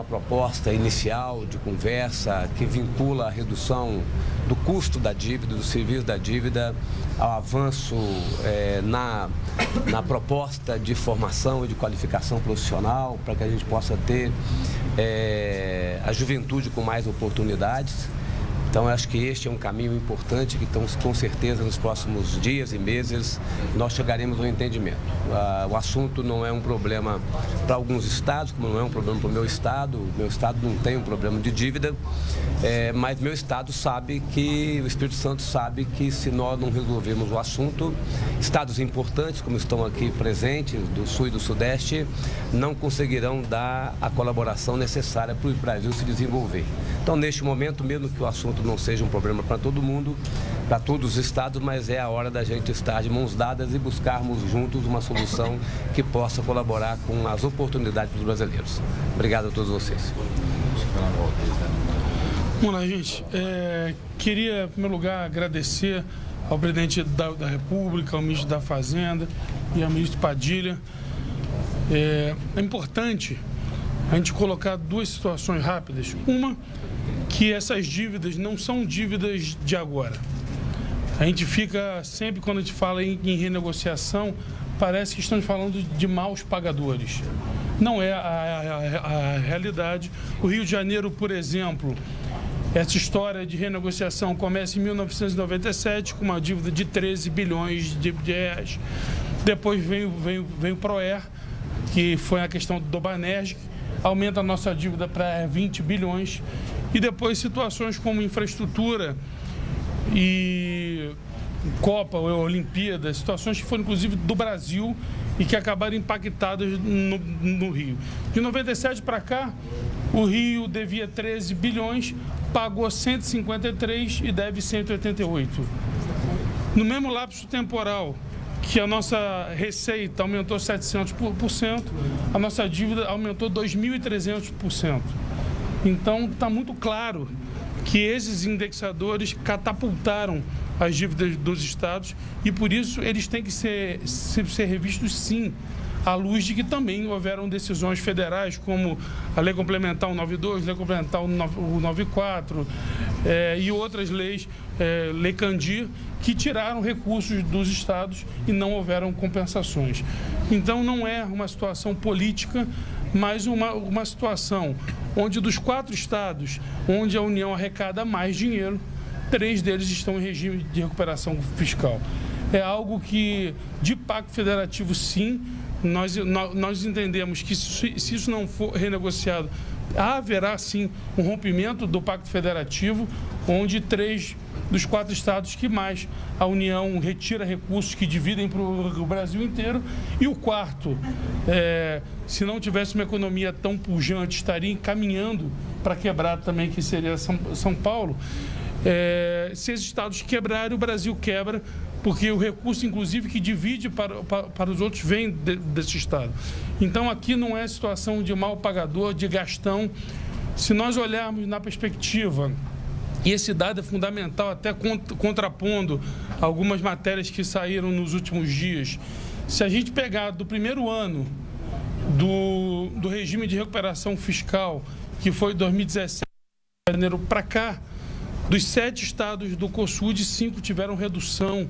uma proposta inicial de conversa que vincula a redução do custo da dívida, do serviço da dívida, ao avanço na proposta de formação e de qualificação profissional, para que a gente possa ter a juventude com mais oportunidades. Então, acho que este é um caminho importante que, com certeza, nos próximos dias e meses, nós chegaremos ao entendimento. O assunto não é um problema para alguns estados, como não é um problema para o meu estado. Meu estado não tem um problema de dívida, mas meu estado sabe que, o Espírito Santo sabe que, se nós não resolvermos o assunto, estados importantes, como estão aqui presentes, do Sul e do Sudeste, não conseguirão dar a colaboração necessária para o Brasil se desenvolver. Então, neste momento, mesmo que o assunto não seja um problema para todo mundo, para todos os estados, mas é a hora da gente estar de mãos dadas e buscarmos juntos uma solução que possa colaborar com as oportunidades dos brasileiros. Obrigado a todos vocês. Vamos lá, gente. Queria, em primeiro lugar, agradecer ao presidente da República, ao ministro da Fazenda e ao ministro Padilha. É importante a gente colocar duas situações rápidas. Uma, que essas dívidas não são dívidas de agora. A gente fica, sempre quando a gente fala em renegociação, parece que estamos falando de maus pagadores. Não é a realidade. O Rio de Janeiro, por exemplo, essa história de renegociação começa em 1997, com uma dívida de 13 bilhões de reais. Depois vem o PROER, que foi a questão do Banerj, aumenta a nossa dívida para 20 bilhões. E depois situações como infraestrutura e Copa ou Olimpíada, situações que foram inclusive do Brasil e que acabaram impactadas no Rio. De 97 para cá, o Rio devia 13 bilhões, pagou 153 e deve 188. No mesmo lapso temporal, que a nossa receita aumentou 700%, a nossa dívida aumentou 2.300%. Então, está muito claro que esses indexadores catapultaram as dívidas dos estados e, por isso, eles têm que ser revistos, sim, à luz de que também houveram decisões federais, como a Lei Complementar 192, Lei Complementar 194 e outras leis, Lei Candir, que tiraram recursos dos estados e não houveram compensações. Então, não é uma situação política, mas uma situação onde dos 4 estados, onde a União arrecada mais dinheiro, 3 deles estão em regime de recuperação fiscal. É algo que, de pacto federativo, sim, nós entendemos que se isso não for renegociado, haverá, sim, um rompimento do pacto federativo, onde 3 dos 4 estados que mais a União retira recursos que dividem para o Brasil inteiro. E o quarto, se não tivesse uma economia tão pujante, estaria encaminhando para quebrar também, que seria São Paulo. Se esses estados quebrarem, o Brasil quebra, porque o recurso, inclusive, que divide para os outros vem desse estado. Então, aqui não é situação de mal pagador, de gastão. Se nós olharmos na perspectiva, e esse dado é fundamental, até contrapondo algumas matérias que saíram nos últimos dias, se a gente pegar do primeiro ano do regime de recuperação fiscal, que foi 2017, de janeiro para cá, dos 7 estados do COSUD, 5 tiveram redução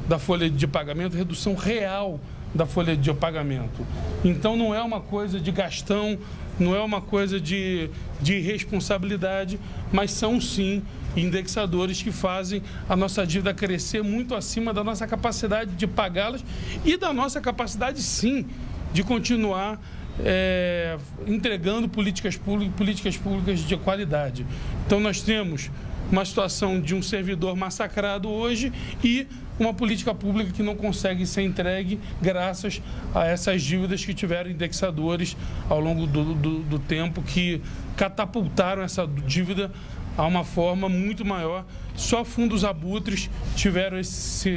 da folha de pagamento, redução real da folha de pagamento. Então, não é uma coisa de gastão, não é uma coisa de irresponsabilidade, mas são, sim, indexadores que fazem a nossa dívida crescer muito acima da nossa capacidade de pagá-las e da nossa capacidade, sim, de continuar entregando políticas públicas de qualidade. Então, nós temos uma situação de um servidor massacrado hoje e uma política pública que não consegue ser entregue graças a essas dívidas que tiveram indexadores ao longo do tempo, que catapultaram essa dívida a uma forma muito maior. Só fundos abutres tiveram esse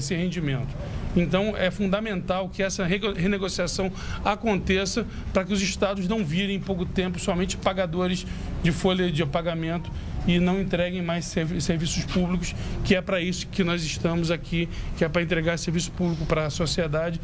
rendimento. Então, é fundamental que essa renegociação aconteça para que os estados não virem em pouco tempo somente pagadores de folha de pagamento e não entreguem mais serviços públicos, que é para isso que nós estamos aqui, que é para entregar serviço público para a sociedade,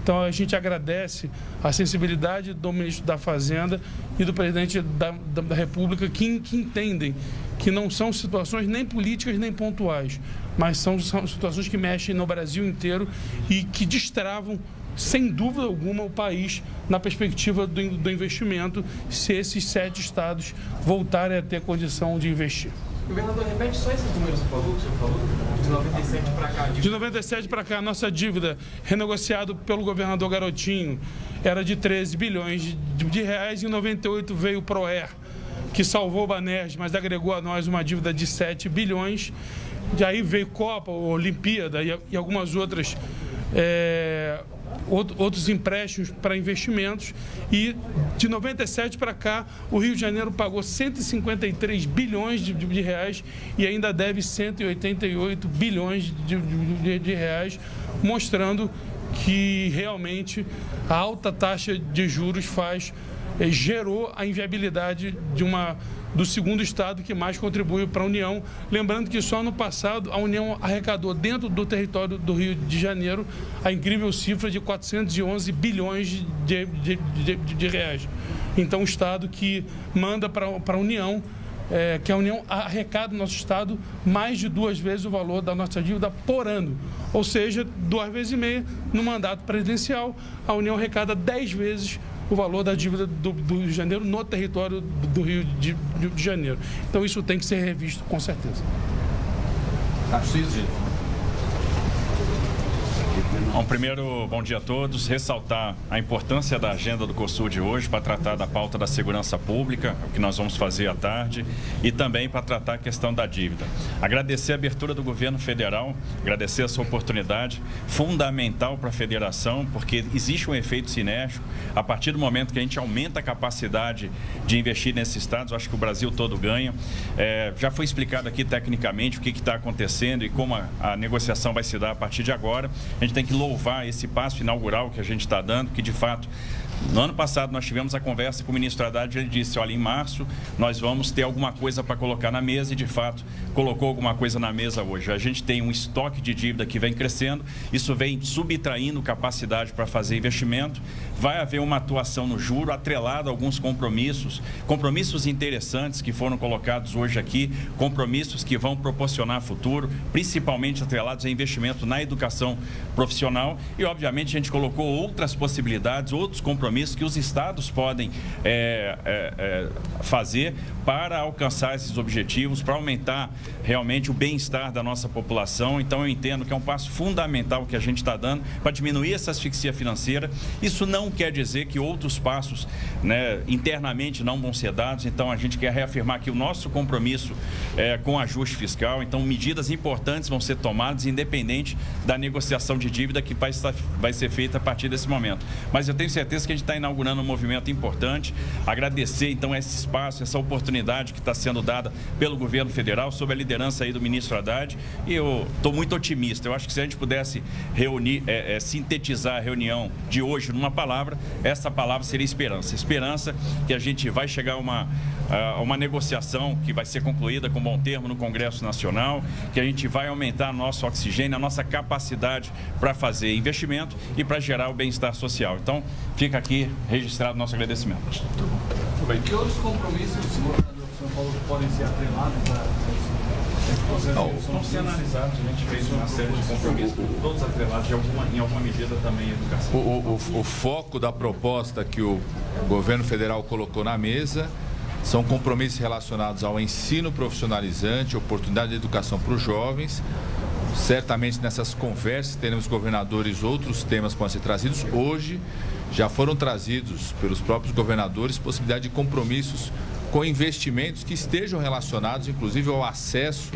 Então, a gente agradece a sensibilidade do ministro da Fazenda e do presidente da República, que entendem que não são situações nem políticas nem pontuais, mas são situações que mexem no Brasil inteiro e que destravam, sem dúvida alguma, o país na perspectiva do investimento, se esses 7 estados voltarem a ter condição de investir. Governador, repete só esses números que o senhor falou, de 97 para cá. De 97 para cá, a nossa dívida, renegociado pelo governador Garotinho, era de 13 bilhões de reais, e em 98 veio o ProAir, que salvou o Banerj, mas agregou a nós uma dívida de 7 bilhões. E aí veio Copa, Olimpíada e algumas outras outros empréstimos para investimentos, e de 97 para cá o Rio de Janeiro pagou 153 bilhões de reais e ainda deve 188 bilhões de reais, mostrando que realmente a alta taxa de juros gerou a inviabilidade do segundo estado que mais contribui para a União. Lembrando que só no passado a União arrecadou dentro do território do Rio de Janeiro a incrível cifra de 411 bilhões de reais. Então, o estado que manda para a União, que a União arrecada no nosso estado mais de 2 vezes o valor da nossa dívida por ano. Ou seja, 2,5 vezes no mandato presidencial, a União arrecada 10 vezes o valor da dívida do Rio de Janeiro no território do Rio de Janeiro. Então, isso tem que ser revisto, com certeza. Bom, primeiro, bom dia a todos. Ressaltar a importância da agenda do COSUL de hoje para tratar da pauta da segurança pública, o que nós vamos fazer à tarde, e também para tratar a questão da dívida. Agradecer a abertura do governo federal, agradecer essa oportunidade fundamental para a federação, porque existe um efeito sinérgico. A partir do momento que a gente aumenta a capacidade de investir nesses estados, acho que o Brasil todo ganha. Já foi explicado aqui tecnicamente o que está acontecendo e como a negociação vai se dar a partir de agora. A gente tem que louvar esse passo inaugural que a gente está dando, que de fato, no ano passado nós tivemos a conversa com o ministro Haddad, ele disse, olha, em março nós vamos ter alguma coisa para colocar na mesa, e de fato colocou alguma coisa na mesa hoje. A gente tem um estoque de dívida que vem crescendo, isso vem subtraindo capacidade para fazer investimento, vai haver uma atuação no juro atrelada a alguns compromissos interessantes que foram colocados hoje aqui, compromissos que vão proporcionar futuro, principalmente atrelados a investimento na educação profissional, e obviamente a gente colocou outras possibilidades, outros compromissos que os estados podem fazer para alcançar esses objetivos, para aumentar realmente o bem-estar da nossa população. Então, eu entendo que é um passo fundamental que a gente está dando para diminuir essa asfixia financeira. Isso não quer dizer que outros passos, internamente não vão ser dados. Então, a gente quer reafirmar que o nosso compromisso com ajuste fiscal. Então, medidas importantes vão ser tomadas, independente da negociação de dívida que vai ser feita a partir desse momento. Mas eu tenho certeza que a gente está inaugurando um movimento importante. Agradecer, então, esse espaço, essa oportunidade que está sendo dada pelo governo federal, sob a liderança aí do ministro Haddad, e eu estou muito otimista. Eu acho que se a gente pudesse reunir, sintetizar a reunião de hoje numa palavra, essa palavra seria esperança. Esperança que a gente vai chegar a uma negociação que vai ser concluída com bom termo no Congresso Nacional, que a gente vai aumentar nosso oxigênio, a nossa capacidade para fazer investimento e para gerar o bem-estar social. Então, fica aqui registrado o nosso agradecimento. Tudo bem. Que outros compromissos, governador, que o senhor falou que podem ser atrelados Estão sendo analisados, a gente fez uma série de compromissos, todos atrelados em alguma medida também à educação. O foco da proposta que o governo federal colocou na mesa são compromissos relacionados ao ensino profissionalizante, oportunidade de educação para os jovens. Certamente nessas conversas teremos governadores, outros temas podem ser trazidos. Hoje já foram trazidos pelos próprios governadores possibilidade de compromissos com investimentos que estejam relacionados, inclusive, ao acesso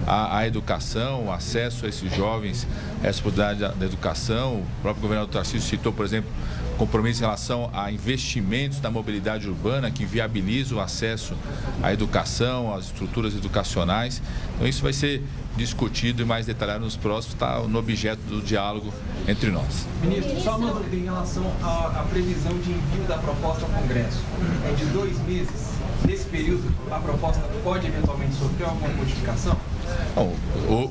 à educação, acesso a esses jovens, a essa oportunidade da educação. O próprio governador Tarcísio citou, por exemplo, compromisso em relação a investimentos da mobilidade urbana que viabilizam o acesso à educação, às estruturas educacionais. Então, isso vai ser discutido e mais detalhado nos próximos, está no objeto do diálogo entre nós. Ministro, só uma dúvida em relação à previsão de envio da proposta ao Congresso. É de 2 meses. Nesse período, a proposta pode eventualmente sofrer alguma modificação? Bom,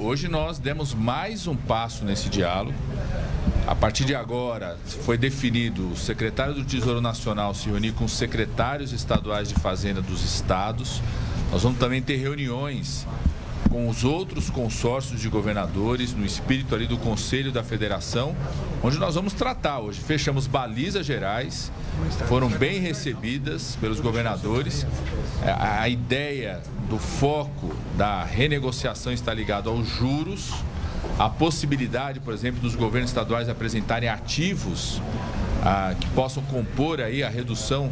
hoje nós demos mais um passo nesse diálogo. A partir de agora, foi definido o secretário do Tesouro Nacional se reunir com os secretários estaduais de Fazenda dos estados. Nós vamos também ter reuniões com os outros consórcios de governadores, no espírito ali do Conselho da Federação, onde nós vamos tratar hoje. Fechamos balizas gerais, foram bem recebidas pelos governadores. A ideia do foco da renegociação está ligado aos juros, a possibilidade, por exemplo, dos governos estaduais apresentarem ativos que possam compor aí a redução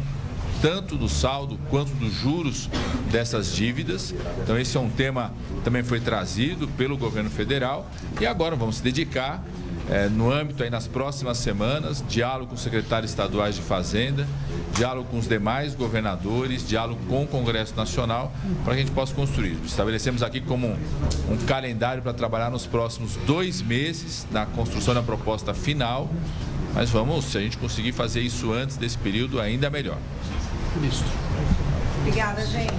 tanto do saldo quanto dos juros dessas dívidas. Então esse é um tema que também foi trazido pelo governo federal e agora vamos se dedicar no âmbito aí nas próximas semanas, diálogo com os secretários estaduais de Fazenda, diálogo com os demais governadores, diálogo com o Congresso Nacional, para que a gente possa construir. Estabelecemos aqui como um calendário para trabalhar nos próximos 2 meses na construção da proposta final, mas vamos, se a gente conseguir fazer isso antes desse período, ainda melhor. Obrigada, gente.